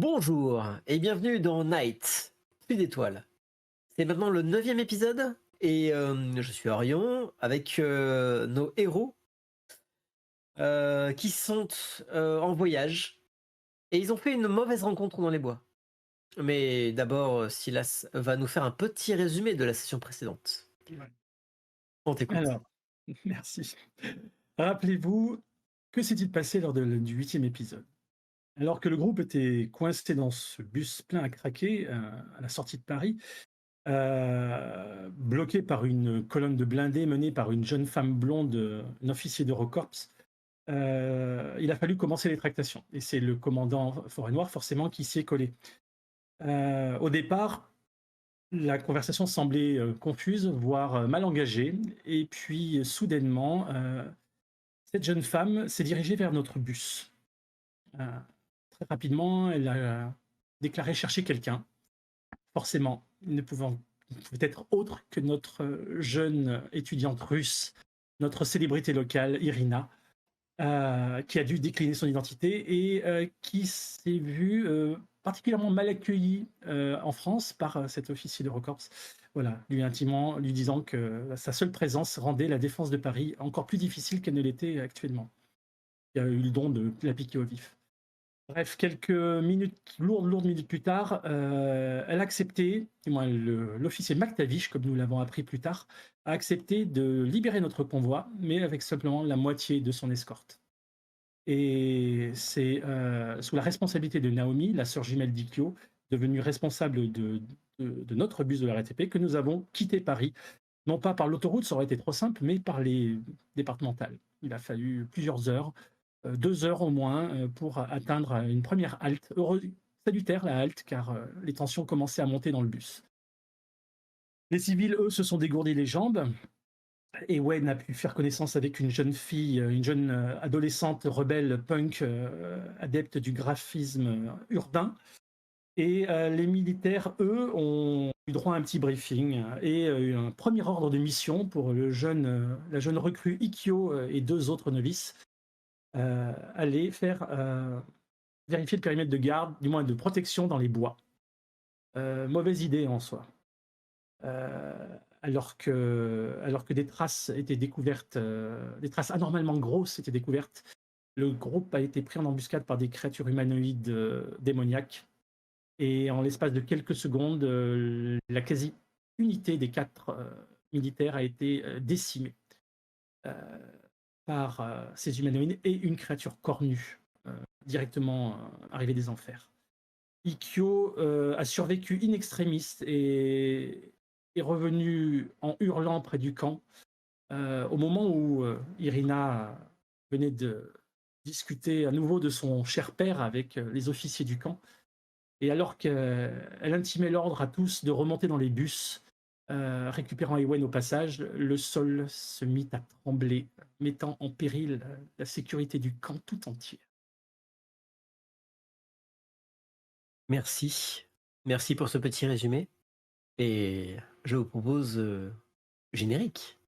Bonjour et bienvenue dans Night, Pluie d'étoiles. C'est maintenant le neuvième épisode et je suis Orion avec nos héros qui sont en voyage et ils ont fait une mauvaise rencontre dans les bois. Mais d'abord, Silas va nous faire un petit résumé de la session précédente. Ouais. On t'écoute. Alors, merci. Rappelez-vous, que s'est-il passé lors du 8e épisode? Alors que le groupe était coincé dans ce bus plein à craquer, à la sortie de Paris, bloqué par une colonne de blindés menée par une jeune femme blonde, un officier d'Eurocorps, il a fallu commencer les tractations et c'est le commandant Forêt-Noire forcément qui s'y est collé. Au départ, la conversation semblait, confuse, voire, mal engagée et puis, soudainement, cette jeune femme s'est dirigée vers notre bus. Heu, Très rapidement, elle a déclaré chercher quelqu'un. Forcément, il ne pouvait être autre que notre, jeune étudiante russe, notre célébrité locale, Irina, qui a dû décliner son identité et qui s'est vue, particulièrement mal accueillie, en France par, cet officier d'Eurocorps. Voilà, lui intimant, lui disant que sa seule présence rendait la défense de Paris encore plus difficile qu'elle ne l'était actuellement. Il a eu le don de la piquer au vif. Bref, quelques minutes, lourdes minutes plus tard, elle a accepté, du moins l'officier McTavish, comme nous l'avons appris plus tard, a accepté de libérer notre convoi, mais avec simplement la moitié de son escorte. Et c'est sous la responsabilité de Naomi, la sœur jumelle d'Ikyo, devenue responsable de notre bus de la RATP, que nous avons quitté Paris. Non pas par l'autoroute, ça aurait été trop simple, mais par les départementales. Il a fallu plusieurs heures, 2 heures au moins, pour atteindre une première halte. Salutaire la halte, car les tensions commençaient à monter dans le bus. Les civils, eux, se sont dégourdis les jambes et Wayne a pu faire connaissance avec une jeune fille, une jeune adolescente rebelle punk, adepte du graphisme urbain. Et les militaires, eux, ont eu droit à un petit briefing et un premier ordre de mission pour la jeune recrue Ikkyo et 2 autres novices, aller faire, vérifier le périmètre de garde, du moins de protection dans les bois. Mauvaise idée en soi. Alors que des traces étaient découvertes, des traces anormalement grosses étaient découvertes, le groupe a été pris en embuscade par des créatures humanoïdes, démoniaques et en l'espace de quelques secondes, la quasi-unité des 4 militaires a été, décimée, heu, par, ces humanoïdes et une créature cornue, directement, arrivée des enfers. Ikkyo, a survécu in extremis et est revenu en hurlant près du camp, au moment où, Irina venait de discuter à nouveau de son cher père avec, les officiers du camp. Et alors qu'elle intimait l'ordre à tous de remonter dans les bus, récupérant Ewen au passage, le sol se mit à trembler, mettant en péril la sécurité du camp tout entier. Merci. Merci pour ce petit résumé et je vous propose générique.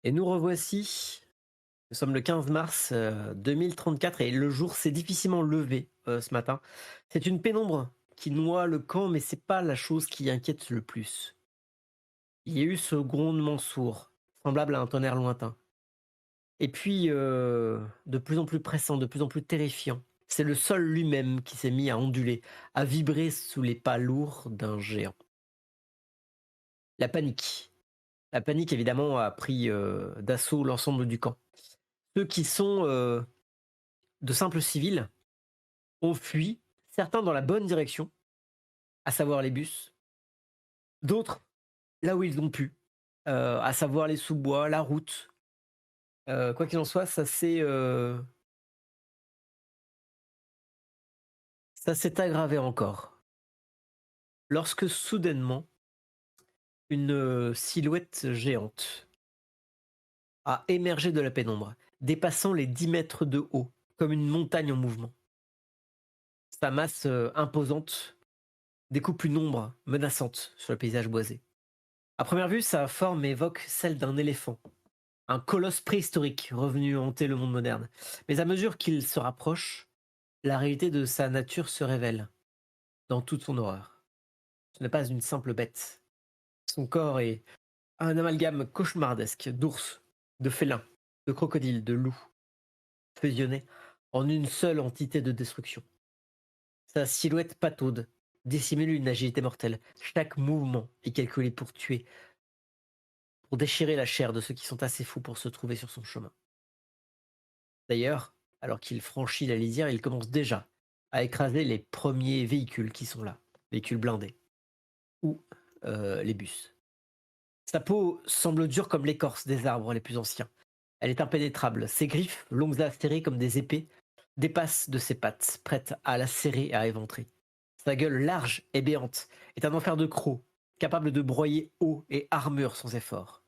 Et nous revoici. Nous sommes le 15 mars 2034 et le jour s'est difficilement levé ce matin. C'est une pénombre qui noie le camp, mais c'est pas la chose qui inquiète le plus. Il y a eu ce grondement sourd, semblable à un tonnerre lointain. Et puis, de plus en plus pressant, de plus en plus terrifiant, c'est le sol lui-même qui s'est mis à onduler, à vibrer sous les pas lourds d'un géant. La panique. La panique, évidemment, a pris d'assaut l'ensemble du camp. Ceux qui sont de simples civils ont fui, certains dans la bonne direction, à savoir les bus, d'autres là où ils ont pu, à savoir les sous-bois, la route. Quoi qu'il en soit, ça s'est aggravé encore. Lorsque soudainement, une silhouette géante a émergé de la pénombre, dépassant les 10 mètres de haut, comme une montagne en mouvement. Sa masse imposante découpe une ombre menaçante sur le paysage boisé. À première vue, sa forme évoque celle d'un éléphant, un colosse préhistorique revenu hanter le monde moderne. Mais à mesure qu'il se rapproche, la réalité de sa nature se révèle dans toute son horreur. Ce n'est pas une simple bête. Son corps est un amalgame cauchemardesque d'ours, de félin, de crocodile, de loup, fusionné en une seule entité de destruction. Sa silhouette pataude dissimule une agilité mortelle. Chaque mouvement est calculé pour tuer, pour déchirer la chair de ceux qui sont assez fous pour se trouver sur son chemin. D'ailleurs, alors qu'il franchit la lisière, il commence déjà à écraser les premiers véhicules qui sont là, véhicules blindés, ou les bus. Sa peau semble dure comme l'écorce des arbres les plus anciens. Elle est impénétrable. Ses griffes, longues et acérées comme des épées, dépassent de ses pattes, prêtes à lacérer et à éventrer. Sa gueule large et béante est un enfer de crocs, capable de broyer eau et armure sans effort.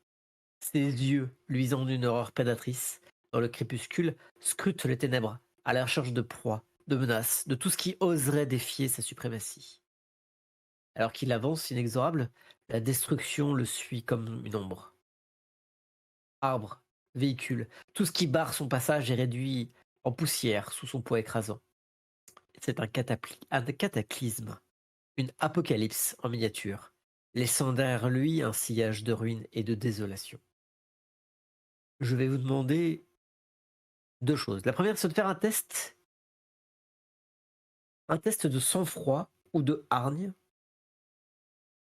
Ses yeux, luisants d'une horreur prédatrice, dans le crépuscule, scrutent les ténèbres, à la recherche de proies, de menaces, de tout ce qui oserait défier sa suprématie. Alors qu'il avance inexorable, la destruction le suit comme une ombre. Arbres, véhicules, tout ce qui barre son passage est réduit en poussière sous son poids écrasant. C'est un cataclysme, une apocalypse en miniature, laissant derrière lui un sillage de ruines et de désolation. Je vais vous demander deux choses. La première, c'est de faire un test de sang-froid ou de hargne.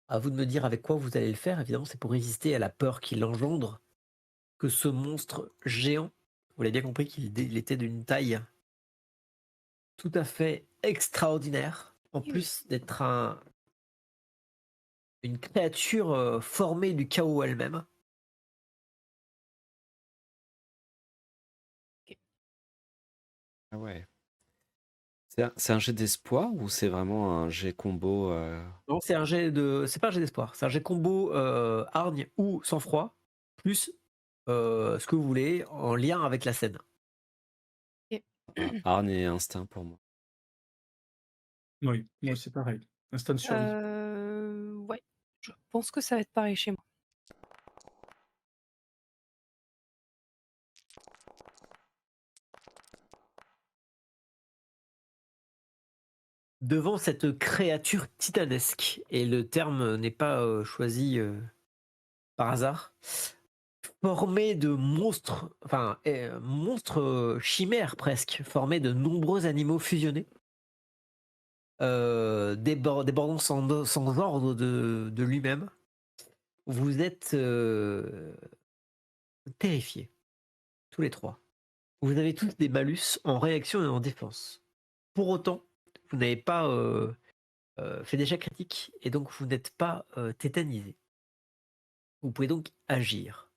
À vous de me dire avec quoi vous allez le faire. Évidemment, c'est pour résister à la peur qu'il engendre que ce monstre géant, vous l'avez bien compris qu'il était d'une taille tout à fait extraordinaire, en Oui, oui. plus d'être une créature formée du chaos elle-même. Ok. Ah ouais. C'est un jet d'espoir ou c'est vraiment un jet combo Non, c'est pas un jet d'espoir, c'est un jet combo hargne ou sang-froid, plus ce que vous voulez en lien avec la scène. Ok. Arne et instinct pour moi. Oui, moi c'est pareil. Instant survie. Ouais, je pense que ça va être pareil chez moi. Devant cette créature titanesque, et le terme n'est pas choisi par hasard, formée de monstres, enfin monstres chimères presque, formés de nombreux animaux fusionnés, débordant sans ordre de lui-même. Vous êtes terrifiés, tous les trois. Vous avez tous des malus en réaction et en défense. Pour autant, vous n'avez pas fait d'échec critique et donc vous n'êtes pas tétanisé. Vous pouvez donc agir.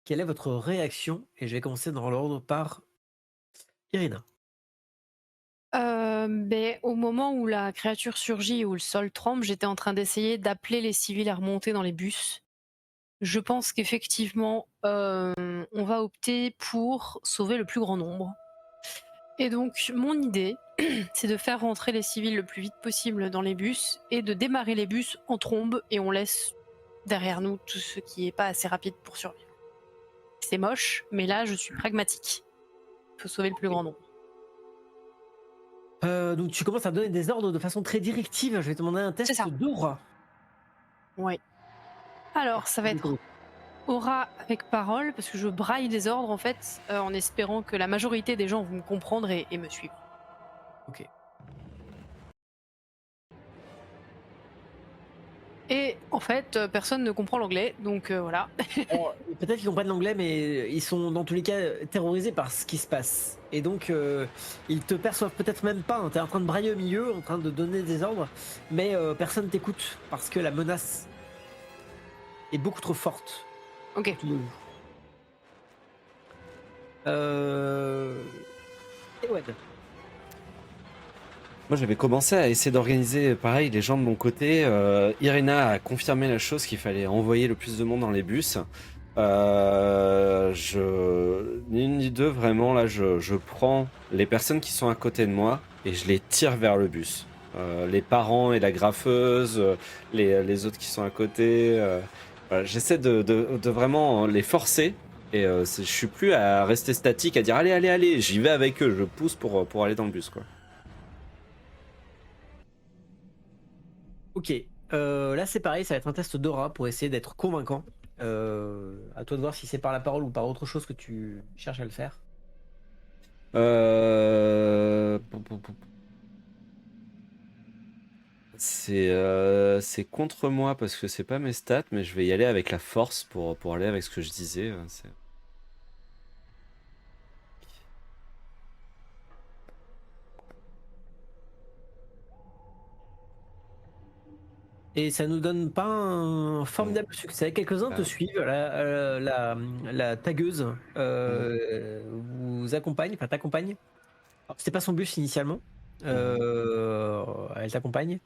Quelle est votre réaction? Et je vais commencer dans l'ordre par Irina. Au moment où la créature surgit et où le sol tremble, j'étais en train d'essayer d'appeler les civils à remonter dans les bus. Je pense qu'effectivement, on va opter pour sauver le plus grand nombre. Et donc, mon idée, c'est de faire rentrer les civils le plus vite possible dans les bus et de démarrer les bus en trombe et on laisse derrière nous tout ce qui n'est pas assez rapide pour survivre. C'est moche, mais là, je suis pragmatique. Il faut sauver le plus grand nombre. Donc tu commences à donner des ordres de façon très directive. Je vais te demander un C'est ça. test d'aura. Oui. Alors, ça va être aura avec parole, parce que je braille des ordres en fait, en espérant que la majorité des gens vont me comprendre et me suivre. Ok. Et en fait, personne ne comprend l'anglais, donc voilà. Alors, peut-être qu'ils comprennent l'anglais, mais ils sont dans tous les cas terrorisés par ce qui se passe. Et donc, ils te perçoivent peut-être même pas. Hein. Tu es en train de brailler au milieu, en train de donner des ordres, mais personne t'écoute parce que la menace est beaucoup trop forte. Ok. Tout le jour. Et ouais. Moi, j'avais commencé à essayer d'organiser, pareil, les gens de mon côté. Irina a confirmé la chose qu'il fallait envoyer le plus de monde dans les bus. Ni une ni deux, vraiment, là, je prends les personnes qui sont à côté de moi et je les tire vers le bus. Les parents et la graffeuse, les autres qui sont à côté. Voilà, j'essaie de vraiment les forcer. Et je suis plus à rester statique, à dire allez, allez, allez, j'y vais avec eux, je pousse pour aller dans le bus, quoi. Ok. Là, c'est pareil, ça va être un test d'aura pour essayer d'être convaincant. À toi de voir si c'est par la parole ou par autre chose que tu cherches à le faire. C'est contre moi parce que c'est pas mes stats, mais je vais y aller avec la force pour aller avec ce que je disais. Et ça nous donne pas un formidable succès. Quelques-uns te Ah. suivent. La tagueuse vous accompagne, enfin t'accompagne. Alors, c'était pas son bus initialement. Elle t'accompagne.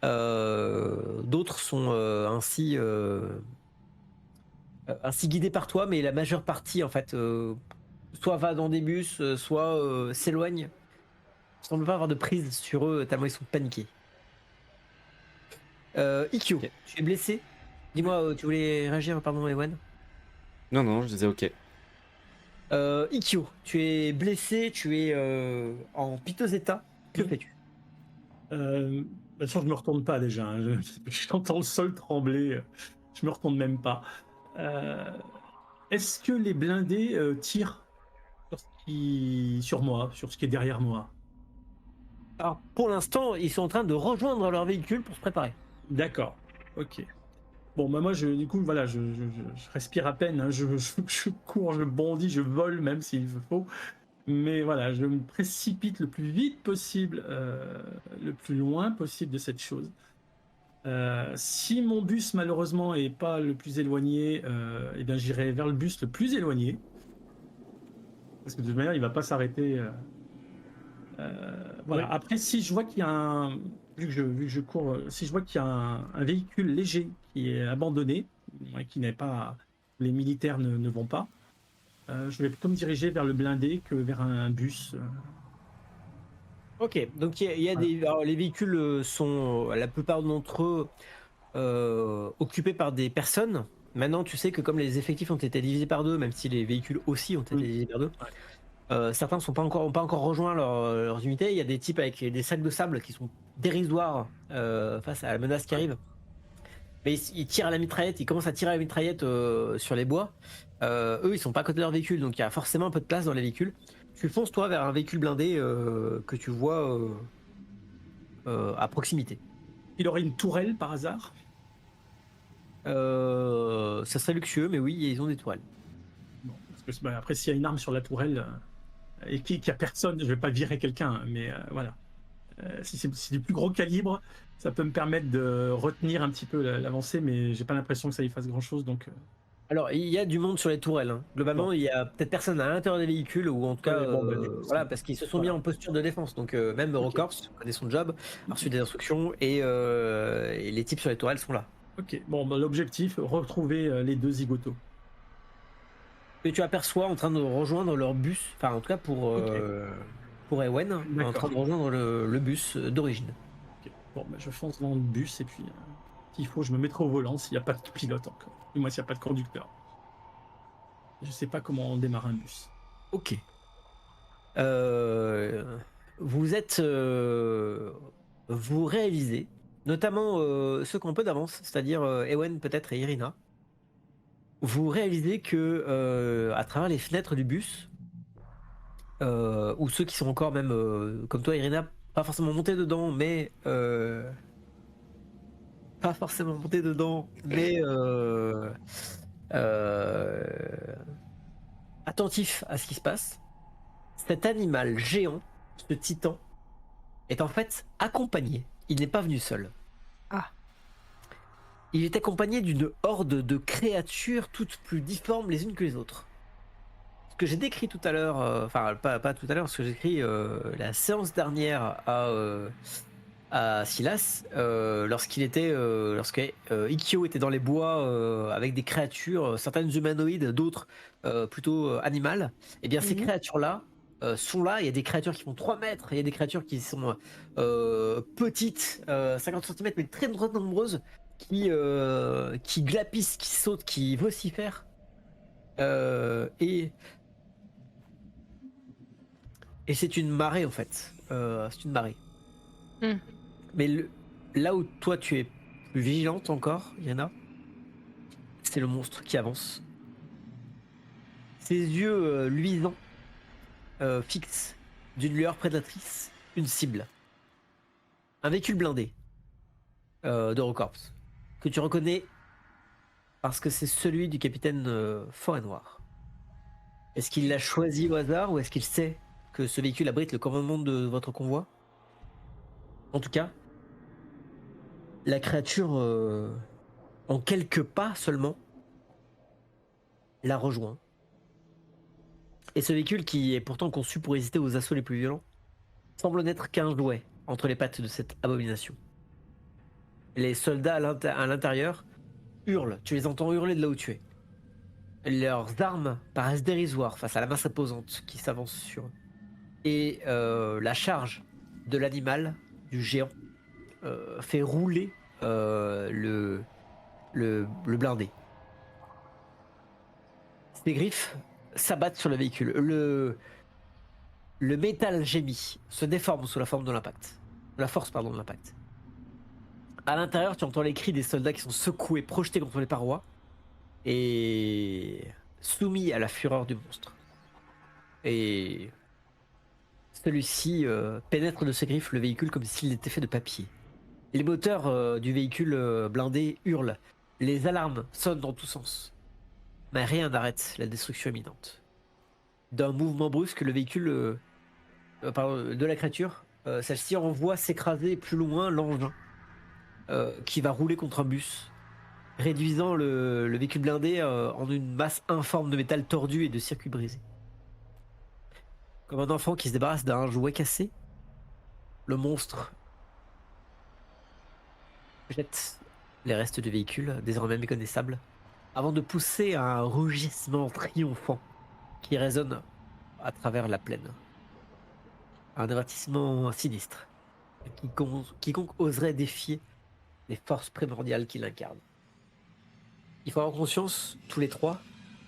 D'autres sont ainsi guidés par toi, mais la majeure partie en fait soit va dans des bus, soit s'éloigne. Il semble pas avoir de prise sur eux tellement ils sont paniqués. Ikkyo, Ok. tu es blessé. Dis-moi, tu voulais réagir, pardon, Ewan. Non, je disais ok. Ikkyo, tu es blessé, tu es en piteux état. Que fais-tu? De toute façon, je me retourne pas déjà. Hein. J'entends le sol trembler. Je me retourne même pas. Est-ce que les blindés tirent sur moi, sur ce qui est derrière moi? Alors, pour l'instant, ils sont en train de rejoindre leur véhicule pour se préparer. D'accord. Ok. Bon, bah moi, du coup, voilà, je respire à peine. Hein. Je cours, je bondis, je vole même s'il faut. Mais voilà, je me précipite le plus vite possible, le plus loin possible de cette chose. Si mon bus malheureusement est pas le plus éloigné, eh bien j'irai vers le bus le plus éloigné. Parce que de toute manière, il va pas s'arrêter. Voilà. Ouais. Après, si je vois qu'il y a un. Vu que je cours, si je vois qu'il y a un véhicule léger qui est abandonné, ouais, qui n'est pas. Les militaires ne vont pas, je vais plutôt me diriger vers le blindé que vers un bus. Ok, donc il y a des. Alors, les véhicules sont, la plupart d'entre eux, occupés par des personnes. Maintenant, tu sais que comme les effectifs ont été divisés par deux, même si les véhicules aussi ont été Oui. divisés par deux, Ouais. certains n'ont pas encore rejoint leurs unités. Il y a des types avec des sacs de sable qui sont dérisoires face à la menace qui arrive. Mais ils tirent à la mitraillette, ils commencent à tirer à la mitraillette sur les bois. Eux, ils sont pas à côté de leur véhicule, donc il y a forcément un peu de place dans les véhicules. Tu fonces toi vers un véhicule blindé que tu vois à proximité. Il aurait une tourelle par hasard? Ça serait luxueux, mais oui, ils ont des toiles. Bon, parce que après, s'il y a une arme sur la tourelle et qu'il n'y a personne, je vais pas virer quelqu'un, hein, mais voilà. Si c'est du plus gros calibre, ça peut me permettre de retenir un petit peu l'avancée, mais j'ai pas l'impression que ça y fasse grand chose, donc. Alors, il y a du monde sur les tourelles. Hein. Globalement, Bon. il y a peut-être personne à l'intérieur des véhicules, ou en tout cas, Ouais, bon, bah, du coup, voilà, parce qu'ils se sont mis voilà. en posture de défense. Donc, même Eurocorps connaît son job, a reçu des instructions, et les types sur les tourelles sont là. Ok, bon, bah, l'objectif, retrouver les deux zigotos. Et tu aperçois en train de rejoindre leur bus, enfin, en tout cas pour Ewen, en D'accord. train de rejoindre le bus d'origine. Ok. Bon, bah, je fonce dans le bus et puis, s'il faut, je me mettrai au volant s'il n'y a pas de pilote encore. Du moins, s'il n'y a pas de conducteur. Je sais pas comment on démarre un bus. Ok. Vous êtes. Vous réalisez, notamment ceux qui ont un peu d'avance, c'est-à-dire Ewen peut-être et Irina, vous réalisez que à travers les fenêtres du bus, ou ceux qui sont encore même comme toi Irina, pas forcément montés dedans, mais pas forcément montés dedans, mais euh, attentifs à ce qui se passe, cet animal géant, ce titan, est en fait accompagné. Il n'est pas venu seul. Ah. Il est accompagné d'une horde de créatures toutes plus difformes les unes que les autres. Ce que j'ai décrit tout à l'heure, enfin pas tout à l'heure, ce que j'ai écrit la séance dernière à Silas, lorsque Ikkyo était dans les bois avec des créatures, certaines humanoïdes, d'autres plutôt animales, et bien ces Mhm. créatures-là sont là. Il y a des créatures qui font 3 mètres, il y a des créatures qui sont petites, 50 cm, mais très très nombreuses, qui glapissent, qui sautent, qui vocifèrent. Et c'est une marée en fait. C'est une marée. Hmm. Mais là où toi tu es plus vigilante encore, Yana, c'est le monstre qui avance. Ses yeux luisants fixent d'une lueur prédatrice une cible. Un véhicule blindé d'Eurocorps que tu reconnais parce que c'est celui du capitaine Forêt Noire. Est-ce qu'il l'a choisi au hasard ou est-ce qu'il sait que ce véhicule abrite le commandement de votre convoi? En tout cas, la créature, en quelques pas seulement, la rejoint. Et ce véhicule, qui est pourtant conçu pour résister aux assauts les plus violents, semble n'être qu'un jouet entre les pattes de cette abomination. Les soldats à l'intérieur hurlent, tu les entends hurler de là où tu es. Leurs armes paraissent dérisoires face à la masse imposante qui s'avance sur eux. Et la charge de l'animal, du géant, fait rouler le blindé. Ses griffes s'abattent sur le véhicule. Le métal gémit, se déforme sous la forme de l'impact. La force, pardon, de l'impact. À l'intérieur, tu entends les cris des soldats qui sont secoués, projetés contre les parois et soumis à la fureur du monstre. Et celui-ci pénètre de ses griffes le véhicule comme s'il était fait de papier. Les moteurs du véhicule blindé hurlent. Les alarmes sonnent dans tous sens. Mais rien n'arrête la destruction imminente. D'un mouvement brusque, le véhicule de la créature, celle-ci envoie s'écraser plus loin l'engin qui va rouler contre un bus, réduisant le véhicule blindé en une masse informe de métal tordu et de circuits brisés. Comme un enfant qui se débarrasse d'un jouet cassé, le monstre jette les restes du véhicule, désormais méconnaissables, avant de pousser un rugissement triomphant qui résonne à travers la plaine. Un avertissement sinistre. Quiconque oserait défier les forces primordiales qu'il incarne. Il faut avoir conscience, tous les trois,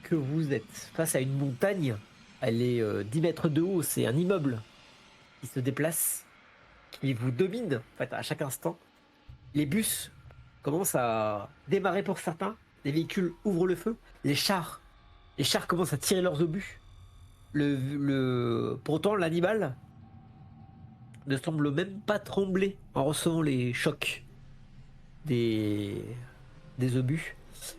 que vous êtes face à une montagne. Elle est 10 mètres de haut, c'est un immeuble qui se déplace, qui vous domine en fait, à chaque instant. Les bus commencent à démarrer pour certains, les véhicules ouvrent le feu, les chars commencent à tirer leurs obus. Pourtant, l'animal ne semble même pas trembler en recevant les chocs des obus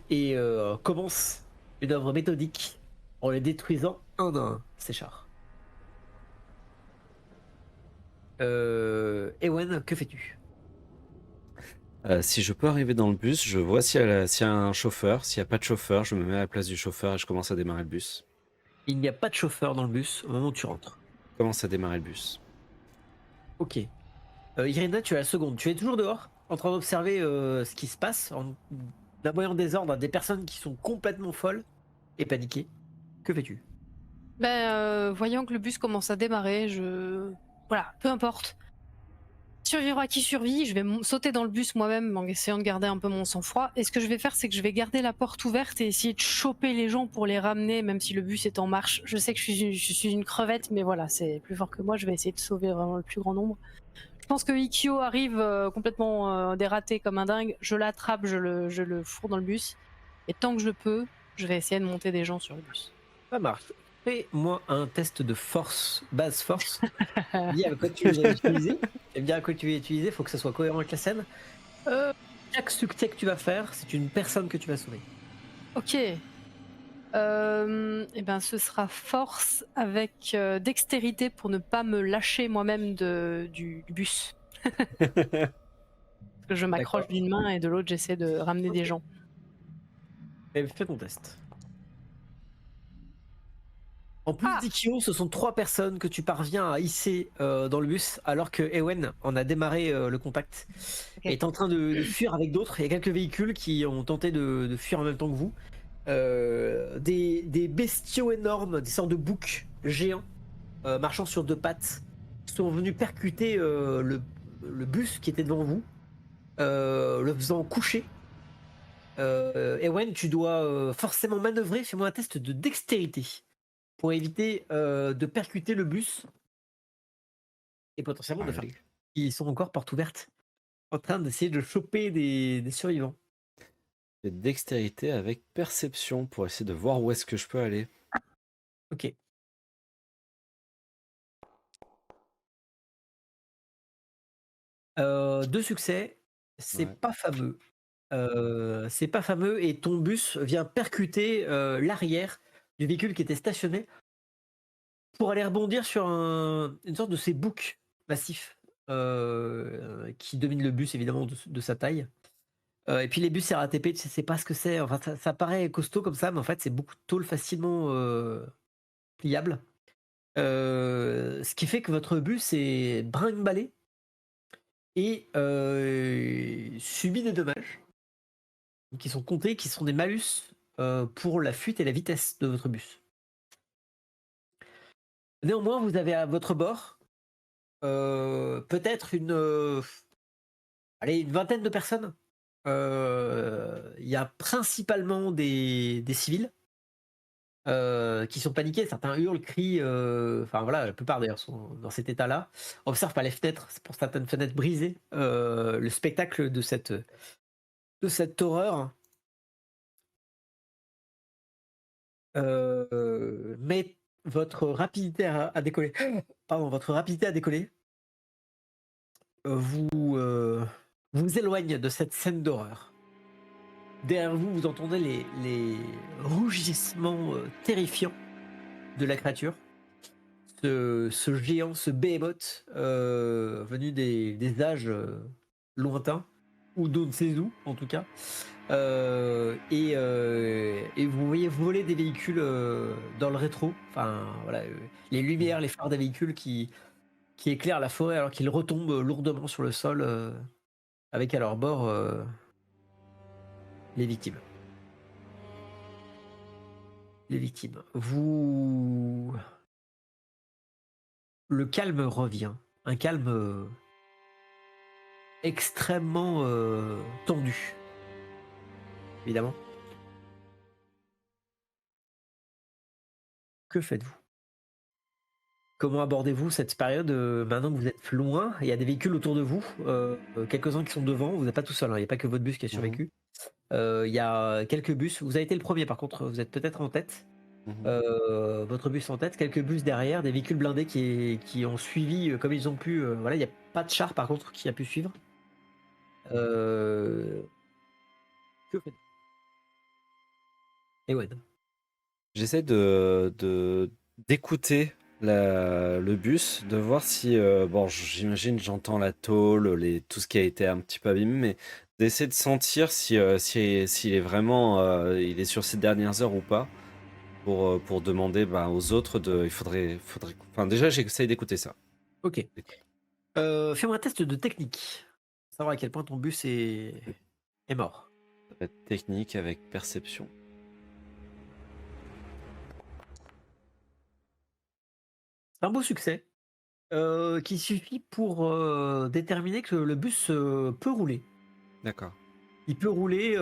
et commence une œuvre méthodique en les détruisant un à un, ces chars. Ewen, que fais-tu? Si je peux arriver dans le bus, je vois s'il y a un chauffeur. S'il n'y a pas de chauffeur, je me mets à la place du chauffeur et je commence à démarrer le bus. Il n'y a pas de chauffeur dans le bus au moment où tu rentres. Je commence à démarrer le bus. Ok. Irina, tu es à la seconde. Tu es toujours dehors, en train d'observer ce qui se passe, en aboyant des ordres à des personnes qui sont complètement folles et paniquées. Que fais-tu? Voyant que le bus commence à démarrer, voilà, peu importe. Survivra qui survit, je vais sauter dans le bus moi-même en essayant de garder un peu mon sang-froid. Et ce que je vais faire, c'est que je vais garder la porte ouverte et essayer de choper les gens pour les ramener, même si le bus est en marche. Je sais que je suis une crevette, mais voilà, c'est plus fort que moi. Je vais essayer de sauver vraiment le plus grand nombre. Je pense que Ikkyo arrive complètement dératé comme un dingue. Je l'attrape, je le fourre dans le bus. Et tant que je peux, je vais essayer de monter des gens sur le bus. Ça marche. Fais-moi un test de force, base force. Dis à quoi tu es utilisé. Et bien à quoi tu es utilisé, il faut que ça soit cohérent avec la scène. Chaque succès que tu vas faire, c'est une personne que tu vas sauver. Ok. Et ben ce sera force avec dextérité pour ne pas me lâcher moi-même du bus. Je m'accroche D'accord. d'une main et de l'autre, j'essaie de ramener des Ok. gens. Fais ton test. En plus Ah! d'Ikyo, ce sont 3 personnes que tu parviens à hisser dans le bus, alors que Ewen en a démarré le contact et OK. est en train de fuir avec d'autres. Il y a quelques véhicules qui ont tenté de fuir en même temps que vous. Des bestiaux énormes, des sortes de boucs géants marchant sur 2 pattes, sont venus percuter le bus qui était devant vous, le faisant coucher. Ewen, tu dois forcément manœuvrer. Fais-moi un test de dextérité pour éviter de percuter le bus et potentiellement de faire. Allez. Ils sont encore porte ouverte en train d'essayer de choper des survivants. J'ai dextérité avec perception pour essayer de voir où est-ce que je peux aller. Ok. Deux succès, c'est Ouais. pas fameux. C'est pas fameux et ton bus vient percuter l'arrière du véhicule qui était stationné pour aller rebondir sur une sorte de ces boucs massifs qui dominent le bus évidemment de sa taille. Et puis les bus RATP, tu sais pas ce que c'est. Enfin, ça paraît costaud comme ça, mais en fait, c'est beaucoup de tôle facilement pliable. Ce qui fait que votre bus est brinque-ballé et subit des dommages qui sont comptés, qui sont des malus pour la fuite et la vitesse de votre bus. Néanmoins, vous avez à votre bord peut-être allez, une vingtaine de personnes. Il y a principalement des civils qui sont paniqués. Certains hurlent, crient. Enfin voilà, la plupart d'ailleurs sont dans cet état-là. Observe par les fenêtres, c'est pour certaines fenêtres brisées, le spectacle de cette horreur. Mais votre rapidité à décoller, pardon, votre rapidité à décoller vous éloigne de cette scène d'horreur. Derrière vous, vous entendez les rougissements terrifiants de la créature. Ce géant, ce behemoth venu des âges lointains, ou d'on ne sait où en tout cas. Et vous voyez voler des véhicules dans le rétro. Enfin voilà, les lumières, les phares des véhicules qui éclairent la forêt alors qu'ils retombent lourdement sur le sol avec à leur bord les victimes. Les victimes. Le calme revient. Un calme extrêmement tendu, évidemment. Que faites-vous? Comment abordez-vous cette période maintenant que vous êtes loin? Il y a des véhicules autour de vous, quelques-uns qui sont devant. Vous n'êtes pas tout seul, hein, il n'y a pas que votre bus qui a Mhm. survécu. Il y a quelques bus. Vous avez été le premier, par contre, vous êtes peut-être en tête. Mhm. Votre bus en tête, quelques bus derrière, des véhicules blindés qui ont suivi comme ils ont pu. Voilà, il n'y a pas de char, par contre, qui a pu suivre. Euh, Que faites-vous? Ewen. J'essaie d'écouter le bus, de voir si bon, j'imagine j'entends la tôle, tout ce qui a été un petit peu abîmé, mais d'essayer de sentir s'il est vraiment il est sur ces dernières heures ou pas, pour demander aux autres il faudrait. Enfin déjà j'essaie d'écouter ça. Ok. Fais-moi un test de technique. Savoir à quel point ton bus est mort. Ça va être technique avec perception. C'est un beau succès qui suffit pour déterminer que le bus peut rouler. D'accord. Il peut rouler,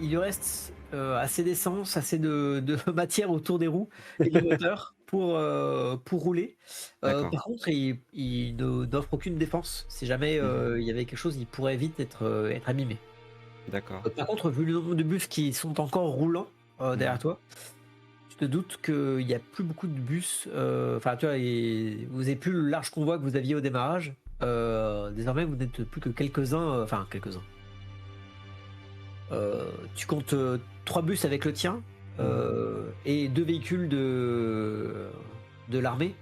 il lui reste assez d'essence, assez de matière autour des roues et du moteur pour rouler. D'accord. Par contre, il n'offre aucune défense. Si jamais Mhm. il y avait quelque chose, il pourrait vite être abîmé. D'accord. Par contre, vu le nombre de bus qui sont encore roulants derrière Mhm. toi, tu te doutes qu'il n'y a plus beaucoup de bus. Enfin, tu vois, vous n'avez plus le large convoi que vous aviez au démarrage. Désormais, vous n'êtes plus que quelques-uns. Enfin, quelques-uns. Tu comptes 3 bus avec le tien et 2 véhicules de l'armée.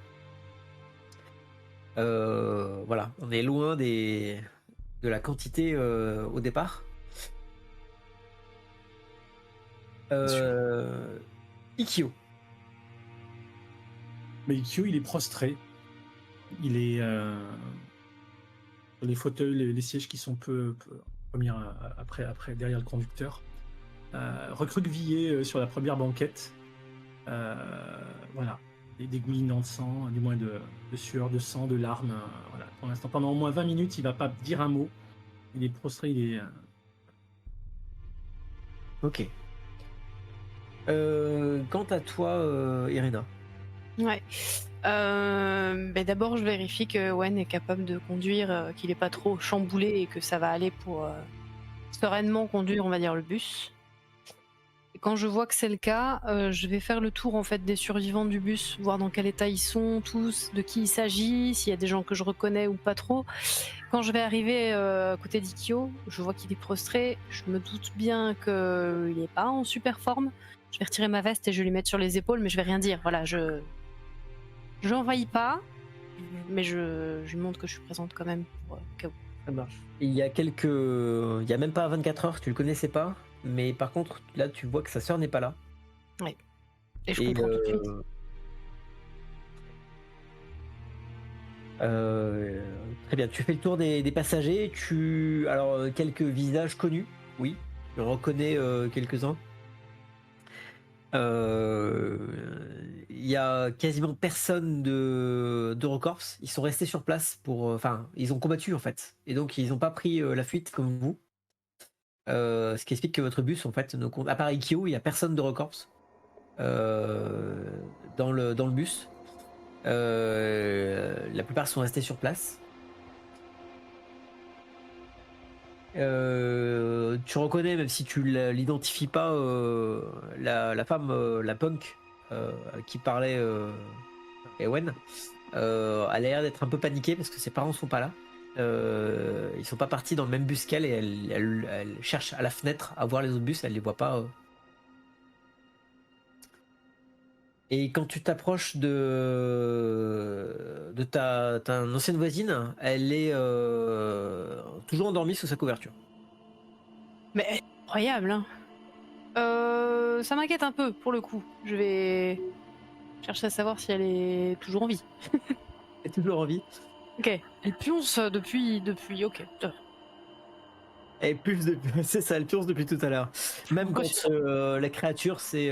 Voilà, on est loin de de la quantité au départ. Bien sûr. Ikkyo. Mais Ikyo, il est prostré. Il est sur les fauteuils, les sièges qui sont première, après derrière le conducteur. Recroquevillé sur la première banquette. Voilà. Des dégoulinants de sang, du moins de sueur, de sang, de larmes. Voilà. Pour l'instant, pendant au moins 20 minutes, il va pas dire un mot. Il est prostré, il est. Ok. Quant à toi, Irina. Ouais. D'abord, je vérifie que Wen est capable de conduire, qu'il n'est pas trop chamboulé et que ça va aller pour sereinement conduire, on va dire, le bus. Et quand je vois que c'est le cas, je vais faire le tour en fait des survivants du bus, voir dans quel état ils sont tous, de qui il s'agit, s'il y a des gens que je reconnais ou pas trop. Quand je vais arriver à côté d'Ikyo, je vois qu'il est prostré. Je me doute bien qu'il n'est pas en super forme. Je vais retirer ma veste et je vais lui mettre sur les épaules, mais je vais rien dire. Voilà, je l'envahis pas, mais je lui montre que je suis présente quand même pour au cas où. Ça marche. Il y a même pas 24 heures, tu le connaissais pas, mais par contre, là, tu vois que sa sœur n'est pas là. Et je comprends tout de suite. Très bien, tu fais le tour des passagers. Alors, quelques visages connus, oui, tu reconnais quelques-uns. Il y a quasiment personne d'Eurocorps. Ils sont restés sur place enfin, ils ont combattu en fait, et donc ils n'ont pas pris la fuite comme vous. Ce qui explique que votre bus, en fait, ne compte. À part Ikeo, il n'y a personne d'Eurocorps dans le bus. La plupart sont restés sur place. Tu reconnais, même si tu l'identifies pas, la femme, la punk qui parlait Ewen. Elle a l'air d'être un peu paniquée parce que ses parents sont pas là. Ils sont pas partis dans le même bus qu'elle et elle cherche à la fenêtre à voir les autres bus, elle les voit pas. Et quand tu t'approches de ta ancienne voisine, elle est toujours endormie sous sa couverture. Mais incroyable, hein. Ça m'inquiète un peu pour le coup. Je vais chercher à savoir si elle est toujours en vie. Elle est toujours en vie. Ok. Elle pionce depuis. Ok. Elle pulse depuis, c'est ça, elle pionce depuis tout à l'heure. Même quand la créature s'est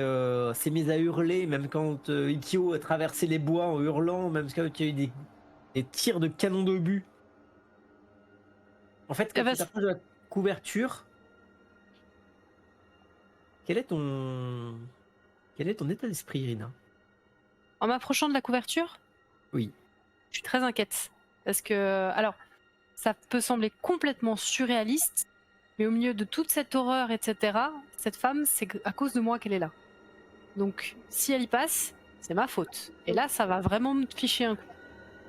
mise à hurler, même quand Ikkyo a traversé les bois en hurlant, même quand il y a eu des tirs de canon d'obus. En fait, quand tu t'approches de la couverture, quel est ton état d'esprit, Irina? En m'approchant de la couverture, Oui. je suis très inquiète. Parce que, alors, ça peut sembler complètement surréaliste, mais au milieu de toute cette horreur, etc., cette femme, c'est à cause de moi qu'elle est là. Donc, si elle y passe, c'est ma faute. Et là, ça va vraiment me ficher un coup.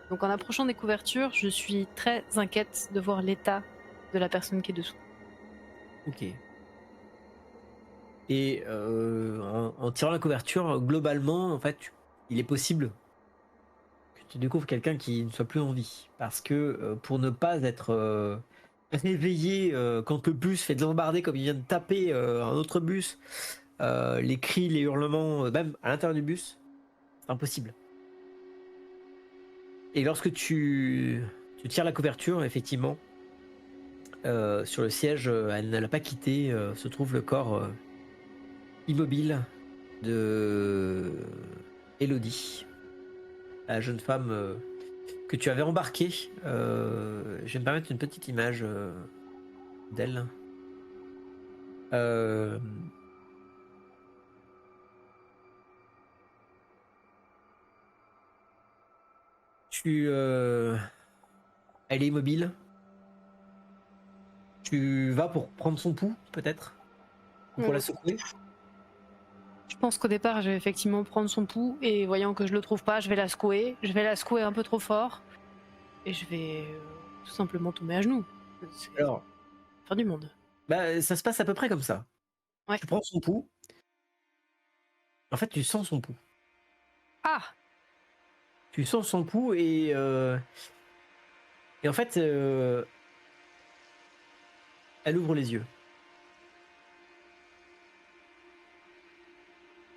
Donc, en approchant des couvertures, je suis très inquiète de voir l'état de la personne qui est dessous. Ok. Et en tirant la couverture, globalement, en fait, il est possible que tu découvres quelqu'un qui ne soit plus en vie. Parce que pour ne pas être réveillé quand le bus fait bombarder comme il vient de taper un autre bus, les cris, les hurlements, même à l'intérieur du bus, c'est impossible. Et lorsque tu tires la couverture, effectivement, sur le siège, elle ne l'a pas quitté, se trouve le corps immobile de Elodie, la jeune femme que tu avais embarquée. Je vais me permettre une petite image d'elle. Elle est immobile. Tu vas pour prendre son pouls, peut-être, ou pour la secouer. Je pense qu'au départ, je vais effectivement prendre son pouls et voyant que je le trouve pas, je vais la secouer. Je vais la secouer un peu trop fort et je vais tout simplement tomber à genoux. C'est Alors, fin du monde. bah, ça se passe à peu près comme ça. Ouais. Tu prends son pouls. En fait, tu sens son pouls. Ah! Tu sens son pouls et en fait, Elle ouvre les yeux.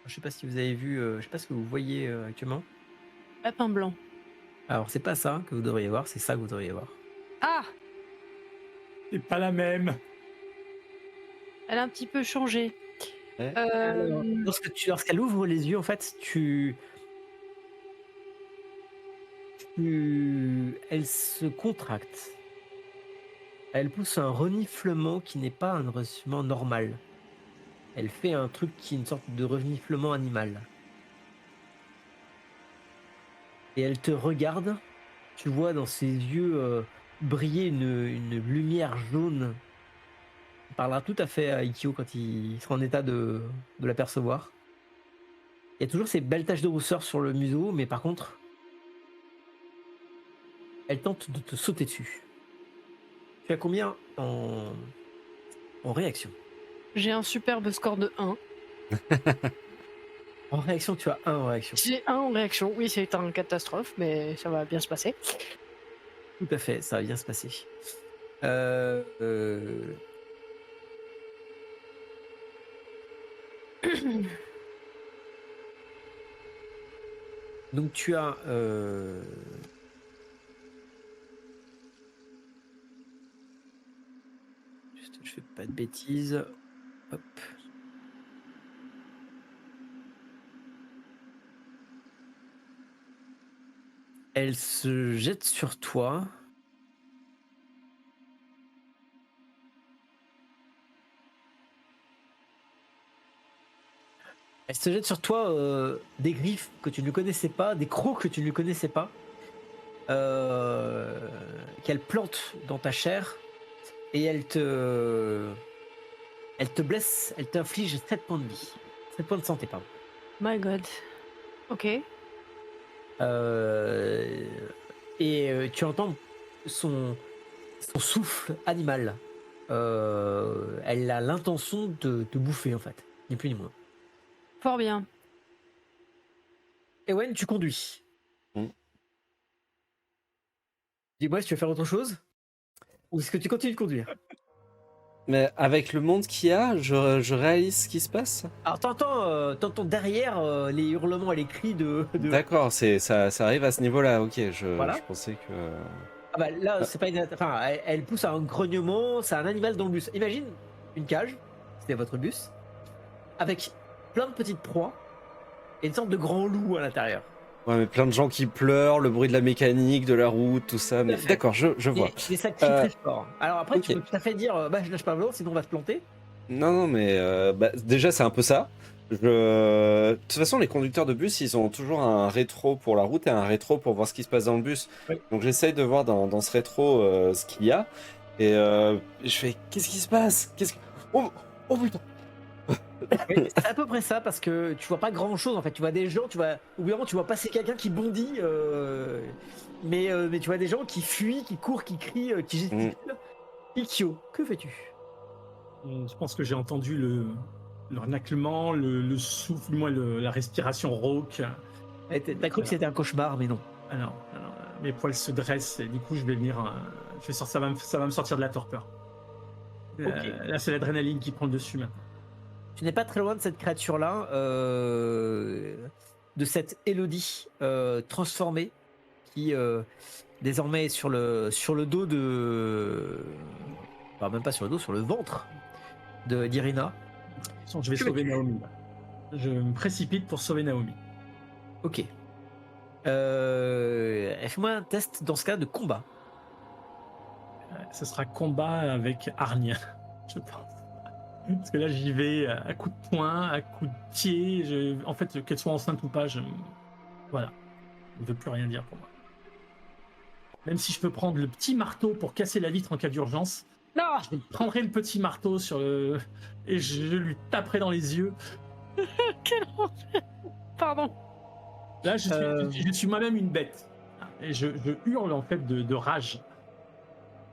Je sais pas si vous avez vu, je sais pas ce que vous voyez actuellement. Lapin blanc. Alors c'est pas ça que vous devriez voir, c'est ça que vous devriez voir. Ah, C'est pas la même. elle a un petit peu changé. Ouais. Alors, Euh, lorsqu'elle ouvre les yeux, en fait, elle se contracte. Elle pousse un reniflement qui n'est pas un reniflement normal. Elle fait un truc qui est une sorte de reniflement animal. Et elle te regarde. Tu vois dans ses yeux briller une lumière jaune. Il parlera tout à fait à Ikkyo quand il sera en état de l'apercevoir. Il y a toujours ces belles taches de rousseur sur le museau, mais par contre, elle tente de te sauter dessus. Tu as combien en réaction? J'ai un superbe score de 1. En réaction, tu as 1 en réaction. J'ai 1 en réaction. Oui, c'est une catastrophe, mais ça va bien se passer. Tout à fait, ça va bien se passer. Euh, euh, Donc tu as... Juste, je fais pas de bêtises. Hop. Elle se jette sur toi. Elle se jette sur toi des griffes que tu ne connaissais pas, des crocs que tu ne connaissais pas, qu'elle plante dans ta chair et elle te blesse, elle t'inflige 7 points de vie. 7 points de santé, pardon. My God. Ok. Tu entends son souffle animal. Elle a l'intention de te bouffer en fait, ni plus ni moins. Fort bien. Ewen, tu conduis. Dis-moi si tu veux faire autre chose ou est-ce que tu continues de conduire? Mais avec le monde qu'il y a, je réalise ce qui se passe. Alors t'entends derrière les hurlements et les cris de... D'accord, ça arrive à ce niveau-là. Ok, Voilà. je pensais que. Ah bah là, c'est pas une... Enfin, elle pousse à un grognement, c'est un animal dans le bus. Imagine une cage, c'était votre bus, avec plein de petites proies et une sorte de grand loup à l'intérieur. Ouais, mais plein de gens qui pleurent, le bruit de la mécanique, de la route, tout ça. Mais d'accord, je vois. Et ça crie très fort. Alors après, tu ok. peux tout à fait dire, bah je lâche pas le volant, sinon on va se planter. Non, mais déjà, c'est un peu ça. De toute façon, les conducteurs de bus, ils ont toujours un rétro pour la route et un rétro pour voir ce qui se passe dans le bus. Oui. Donc j'essaye de voir dans ce rétro ce qu'il y a. Et je fais, qu'est-ce qui se passe? Oh putain! Oui, c'est à peu près ça parce que tu vois pas grand chose en fait. Tu vois des gens, tu vois passer quelqu'un qui bondit, mais tu vois des gens qui fuient, qui courent, qui crient, qui gesticulent. Ikkyo, que fais-tu? Je pense que j'ai entendu le raclement, le souffle, moi, la respiration rauque. T'as cru que c'était un cauchemar, mais non. Alors, mes poils se dressent et du coup, je vais venir. Ça va me sortir de la torpeur. Là, c'est l'adrénaline qui prend le dessus maintenant. Tu n'es pas très loin de cette créature-là, de cette Élodie transformée qui désormais est sur le dos de... Enfin, même pas sur le dos, sur le ventre d'Irina. Je vais sauver Naomi. Là. Je me précipite pour sauver Naomi. Ok. Fais-moi un test dans ce cas de combat. Ce sera combat avec hargne, je pense. Parce que là, j'y vais à coups de poing, à coups de pied. En fait, qu'elle soit enceinte ou pas, voilà. Elle ne veut plus rien dire pour moi. Même si je peux prendre le petit marteau pour casser la vitre en cas d'urgence, Non. je prendrai le petit marteau et je lui taperai dans les yeux. Quel enfer. Pardon. Là, je suis moi-même une bête. Et je hurle en fait de rage.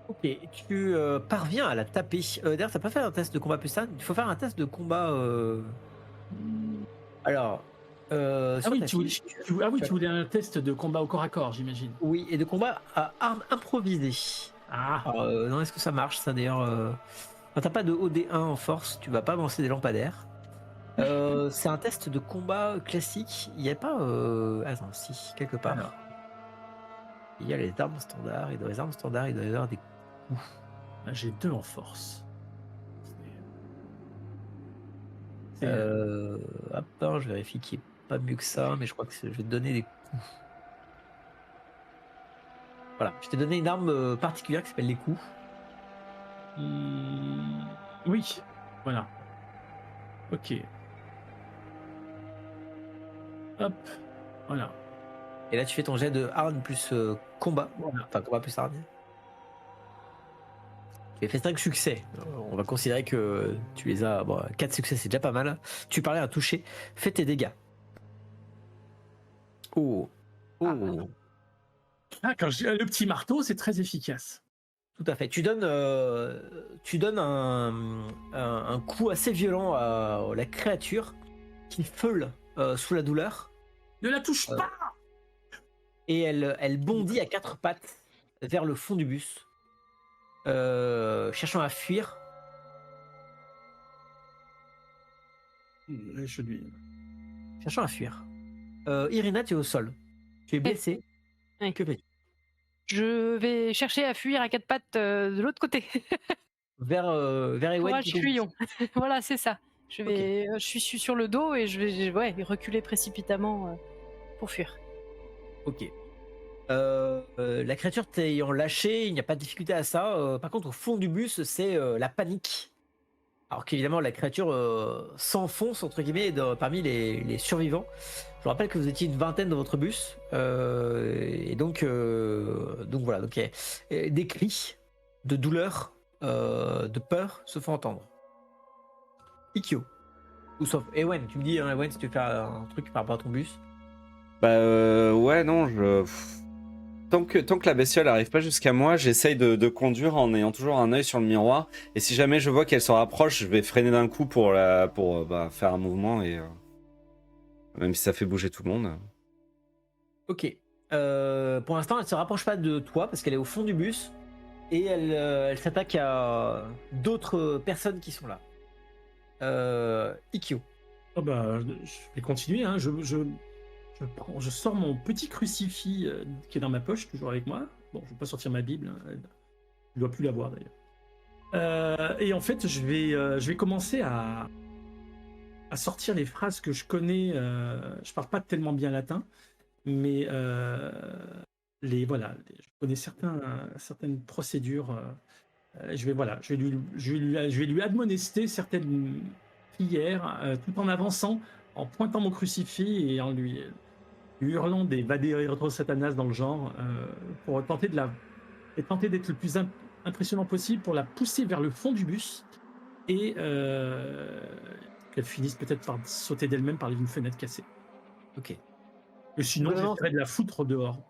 Ok, tu parviens à la taper. D'ailleurs, t'as pas fait un test de combat plus ça. Il faut faire un test de combat. Alors. Ah oui, tu voulais un test de combat au corps à corps, j'imagine. Oui, et de combat à armes improvisées. Ah. Alors, non, est-ce que ça marche ça d'ailleurs Quand t'as pas de OD1 en force, tu vas pas lancer des lampadaires. C'est un test de combat classique. Il n'y a pas. Attends, si, quelque part. Alors. Il y a les armes standards. Et dans les armes standards, il doit y avoir des. Là, j'ai 2 en force. Hop, hein, je vérifie qu'il n'y ait pas mieux que ça, mais je crois que je vais te donner des coups. Voilà, je t'ai donné une arme particulière qui s'appelle les coups. Oui, voilà. Ok. Hop, voilà. Et là, tu fais ton jet de hargne plus combat. Voilà. Enfin, combat plus hargne. Tu as fait 5 succès. On va considérer que tu les as. Bon, 4 succès, c'est déjà pas mal. Tu parlais à toucher. Fais tes dégâts. Oh. Oh. Quand j'ai le petit marteau, c'est très efficace. Tout à fait. Tu donnes un coup assez violent à la créature qui feule sous la douleur. Ne la touche pas. Et elle bondit à 4 pattes vers le fond du bus, cherchant à fuir. Je lui. Cherchant à fuir. Irina, tu es au sol. Tu es blessée. Oui. Que fais-tu? Je vais chercher à fuir à 4 pattes de l'autre côté. Vers Ewen Courage, qui tombe. fuyons. Voilà, c'est ça. Je suis sur le dos et je vais reculer précipitamment pour fuir. Ok. La créature t'ayant lâché, il n'y a pas de difficulté à ça. Par contre, au fond du bus, c'est la panique. Alors qu'évidemment, la créature s'enfonce, entre guillemets, parmi les survivants. Je vous rappelle que vous étiez une vingtaine dans votre bus. Et donc voilà. Donc, des cris de douleur, de peur se font entendre. Ikyo. Ou sauf Ewen, tu me dis, hein, Ewen, si tu veux faire un truc par rapport à ton bus. Ouais, non, Tant que la bestiole arrive pas jusqu'à moi, j'essaye de conduire en ayant toujours un œil sur le miroir. Et si jamais je vois qu'elle se rapproche, je vais freiner d'un coup pour faire un mouvement. Et même si ça fait bouger tout le monde. Ok. Pour l'instant, elle se rapproche pas de toi parce qu'elle est au fond du bus et elle s'attaque à d'autres personnes qui sont là. Ikkyo. Oh bah, je vais continuer. Hein. Je sors mon petit crucifix qui est dans ma poche, toujours avec moi. Bon, je vais pas sortir ma Bible. Hein. Je dois plus l'avoir d'ailleurs. Et en fait, je vais commencer à sortir les phrases que je connais. Je parle pas tellement bien latin, mais je connais certaines procédures. Je vais lui admonester certaines prières tout en avançant, en pointant mon crucifix et en lui hurlant des Vadé retro Satanas dans le genre, pour tenter d'être le plus impressionnant possible pour la pousser vers le fond du bus et qu'elle finisse peut-être par sauter d'elle-même par une fenêtre cassée. Ok. Et sinon, Vraiment, j'essaierai de la foutre dehors.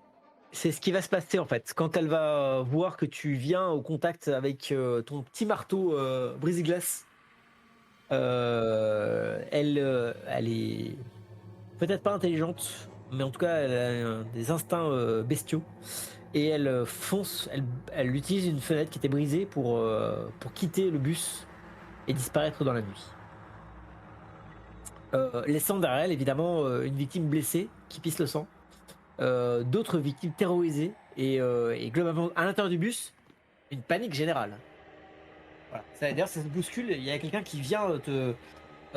c'est ce qui va se passer en fait. Quand elle va voir que tu viens au contact avec ton petit marteau brise-glace, elle est peut-être pas intelligente, mais en tout cas, elle a des instincts bestiaux. Et elle fonce, elle utilise une fenêtre qui était brisée pour quitter le bus et disparaître dans la nuit. Laissant derrière elle, évidemment, une victime blessée qui pisse le sang. D'autres victimes terrorisées et globalement, à l'intérieur du bus, une panique générale. Voilà. D'ailleurs, ça se bouscule. Il y a quelqu'un qui vient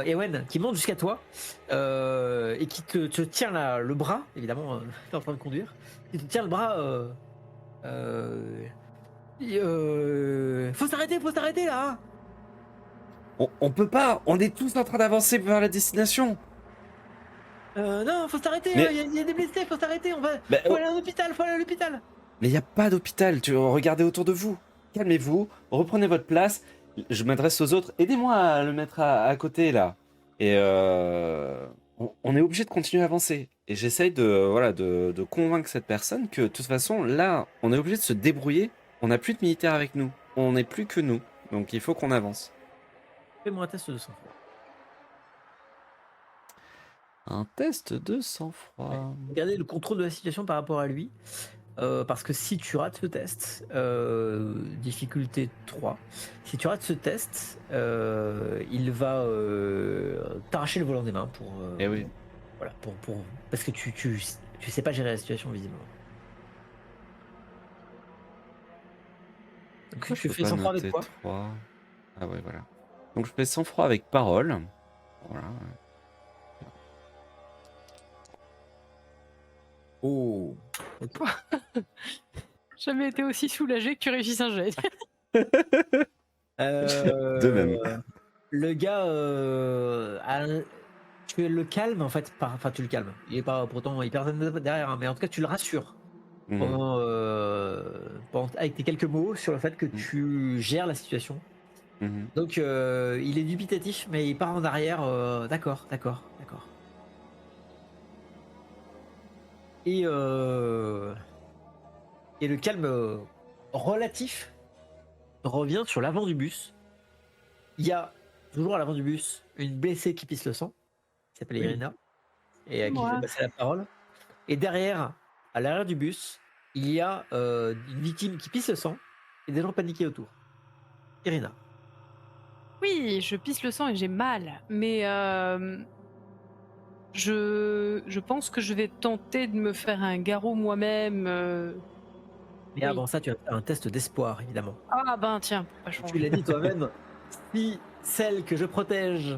Ewen, qui monte jusqu'à toi et qui te tient le bras, évidemment, t'es en train de conduire, qui te tient le bras. Faut s'arrêter là. Hein. On peut pas, on est tous en train d'avancer vers la destination. Non, faut s'arrêter. Mais- Il y a des blessés, faut s'arrêter. Bah, Faut aller à l'hôpital. Mais il n'y a pas d'hôpital, regardez autour de vous. Calmez-vous, reprenez votre place. Je m'adresse aux autres, aidez-moi à le mettre à côté là. Et on est obligé de continuer à avancer. Et j'essaye de convaincre cette personne que de toute façon, là, on est obligé de se débrouiller. On n'a plus de militaires avec nous. On n'est plus que nous. Donc il faut qu'on avance. Fais-moi un test de sang-froid. Un test de sang-froid. Ouais. Regardez le contrôle de la situation par rapport à lui. parce que si tu rates ce test, difficulté 3, si tu rates ce test, il va t'arracher le volant des mains pour, Eh oui. voilà, parce que tu sais pas gérer la situation visiblement. Donc Pourquoi je tu peux fais pas sang-froid avec noter quoi? 3? Ah ouais, voilà. Donc je fais sang-froid avec parole. Voilà. Oh. Jamais été aussi soulagé que tu réussisses un jet. De même. Le gars, tu le calmes en fait, enfin tu le calmes. Il est pas pourtant hyper zen derrière, hein, mais en tout cas tu le rassures Mhm. avec tes quelques mots sur le fait que Mhm. tu gères la situation. Mhm. Donc il est dubitatif, mais il part en arrière. D'accord, d'accord, d'accord. Et, euh, et le calme relatif revient sur l'avant du bus. Il y a toujours à l'avant du bus une blessée qui pisse le sang, qui s'appelle Oui. Irina, et à qui je vais Moi. passer la parole. Et derrière, à l'arrière du bus, il y a une victime qui pisse le sang et des gens paniqués autour. Irina. Oui, je pisse le sang et j'ai mal, mais je pense que je vais tenter de me faire un garrot moi-même. Mais Oui. avant ça, tu vas faire un test d'espoir, évidemment. Ah ben tiens, pour pas Tu changer. l'as dit toi-même, si celle que je protège,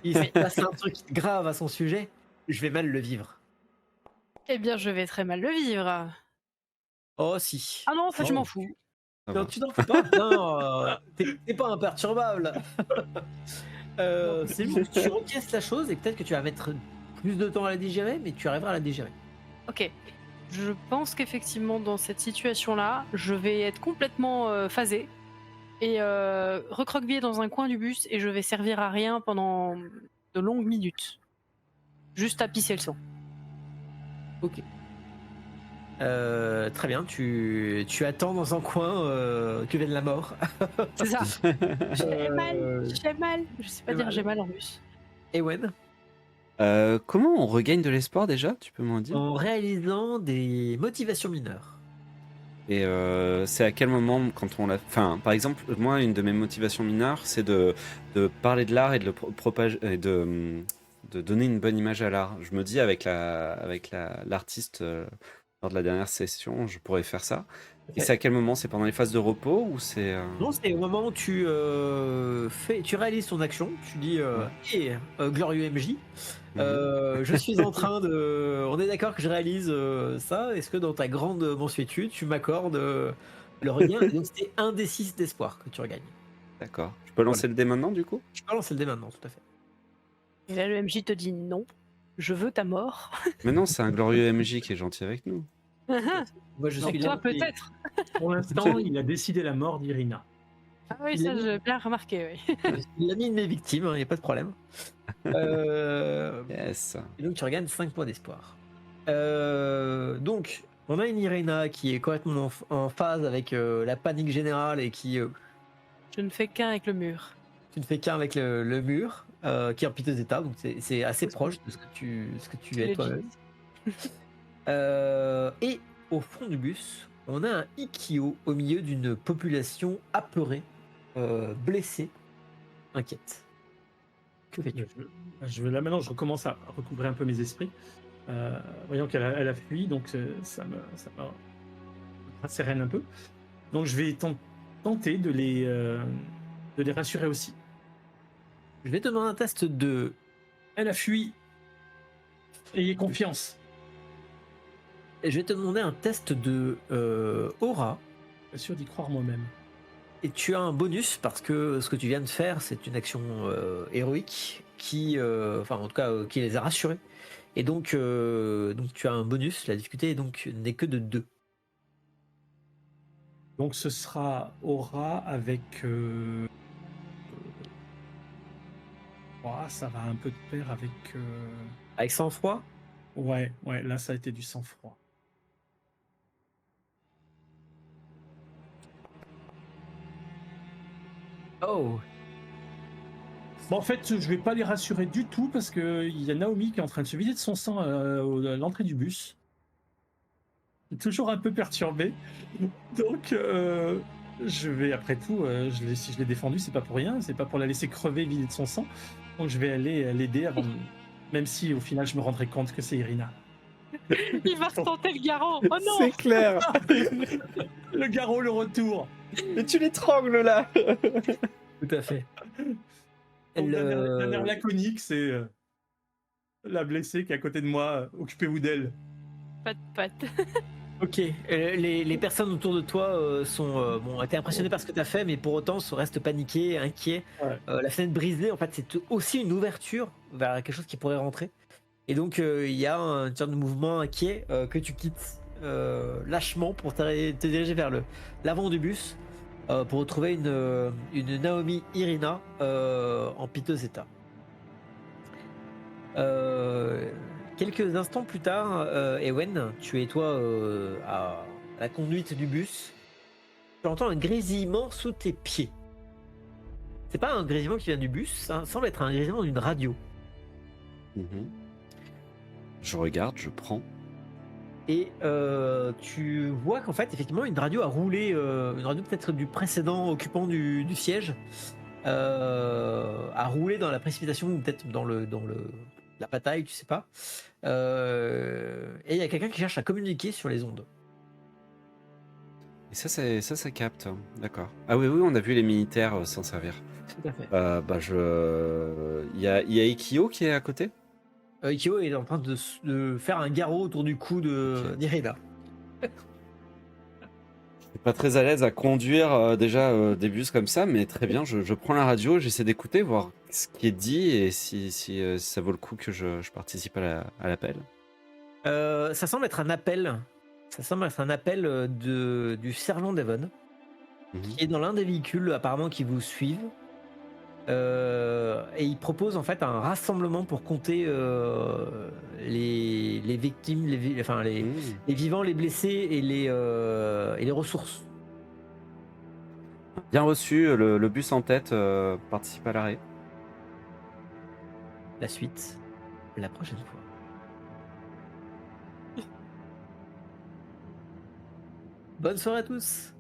il se Oui. passe un truc grave à son sujet, je vais mal le vivre. Eh bien, je vais très mal le vivre. Oh si. Ah non, en fait, je m'en Oh. fous. Ça Non, va. tu n'en fais pas. Non, t'es pas imperturbable. C'est juste que tu encaisses la chose et peut-être que tu vas mettre plus de temps à la digérer, mais tu arriveras à la digérer. Ok. Je pense qu'effectivement, dans cette situation-là, je vais être complètement phasée et recroquevillée dans un coin du bus et je vais servir à rien pendant de longues minutes. Juste à pisser le sang. Ok. Très bien, tu attends dans un coin que vienne la mort. C'est ça. J'ai mal, Euh, j'ai mal. Je sais pas j'ai dire mal. j'ai mal en russe. Ewen, Comment on regagne de l'espoir déjà? Tu peux m'en dire? en réalisant des motivations mineures. Et c'est à quel moment quand on l'a... Enfin, par exemple, moi, une de mes motivations mineures, c'est de parler de l'art et de le propager et de donner une bonne image à l'art. Je me dis avec l'artiste lors de la dernière session, je pourrais faire ça. Et c'est à quel moment? C'est pendant les phases de repos ou c'est... Non, c'est au moment où tu réalises ton action, tu dis Ouais. Hé, glorieux MJ, Mhm. je suis en train de. On est d'accord que je réalise ça. Est-ce que dans ta grande mansuétude, tu m'accordes le regain? Et donc, c'est un des 6 d'espoir que tu regagnes. D'accord. Je peux lancer Voilà. le dé maintenant du coup? Je peux lancer le dé maintenant, tout à fait. Et là, le MJ te dit non, je veux ta mort. Mais non, c'est un glorieux MJ qui est gentil avec nous. Moi, je Non, suis Toi, l'ami peut-être. Pour l'instant, il a décidé la mort d'Irina. Ah oui, Il a ça, mis- j'ai bien remarqué, oui. je suis l'ami de mes victimes, il n'y a pas de problème. Yes. Et donc, tu regagnes 5 points d'espoir. Donc, on a une Irina qui est complètement en phase avec la panique générale et qui. Je ne fais qu'un avec le mur. Tu ne fais qu'un avec le mur, qui est en piteux état, donc c'est assez proche de ce que tu es Legit. toi-même. Et au fond du bus, on a un Ikkyo au milieu d'une population apeurée, blessée, inquiète. Que fais-tu? Là maintenant, je recommence à recouvrer un peu mes esprits. Voyant elle a fui, donc ça me rassérène un peu. Donc je vais tenter de les rassurer aussi. Je vais te demander un test de. Elle a fui. Ayez confiance. Je vais te demander un test de aura. Bien sûr d'y croire moi-même. Et tu as un bonus parce que ce que tu viens de faire, c'est une action héroïque qui, enfin en tout cas, qui les a rassurés. Et donc tu as un bonus. La difficulté donc n'est que de 2. Donc ce sera aura avec. Ça va un peu de pair avec. Avec sang-froid. Ouais, là ça a été du sang-froid. Oh. Bon, en fait, je vais pas les rassurer du tout parce que il y a Naomi qui est en train de se vider de son sang à l'entrée du bus. toujours un peu perturbé. Donc, je vais, après tout, si je l'ai défendu, c'est pas pour rien, c'est pas pour la laisser crever, vider de son sang. Donc, je vais aller l'aider avant, même si au final, je me rendrai compte que c'est Irina. Il va retenter le garrot. Oh non. C'est clair. Le garrot, le retour. Mais tu l'étrangles là. Tout à fait. Donc, d'un Elle, air laconique, c'est la blessée qui est à côté de moi. Occupez-vous d'elle. Pas de patte. Ok, les personnes autour de toi ont été impressionnées par ce que tu as fait, mais pour autant restent paniquées, inquiets. Ouais. La fenêtre brisée, en fait, c'est aussi une ouverture vers quelque chose qui pourrait rentrer. Et donc, il y a un genre de mouvement inquiet que tu quittes lâchement pour te diriger vers l'avant du bus pour retrouver une Naomi Irina en piteux état. Quelques instants plus tard, Ewen, tu es toi à la conduite du bus. Tu entends un grésillement sous tes pieds. C'est pas un grésillement qui vient du bus, ça semble être un grésillement d'une radio. Je regarde, je prends. Et tu vois qu'en fait, effectivement, une radio a roulé, une radio peut-être du précédent occupant du siège, a roulé dans la précipitation ou peut-être dans la bataille, tu sais pas. Et il y a quelqu'un qui cherche à communiquer sur les ondes. Et ça capte. D'accord. Ah oui, on a vu les militaires s'en servir. Tout à fait. Il y a Ikio qui est à côté. Ikyo est en train de faire un garrot autour du cou d'Irina. Je suis pas très à l'aise à conduire déjà des bus comme ça, mais très bien, je prends la radio, j'essaie d'écouter, voir ce qui est dit et si ça vaut le coup que je participe à l'appel. Ça semble être un appel. Ça semble être un appel du sergent Devon, qui est dans l'un des véhicules apparemment qui vous suivent. Et il propose en fait un rassemblement pour compter les victimes, les vivants, les blessés et les ressources. Bien reçu, le bus en tête participe à l'arrêt. La suite, la prochaine fois. Bonne soirée à tous.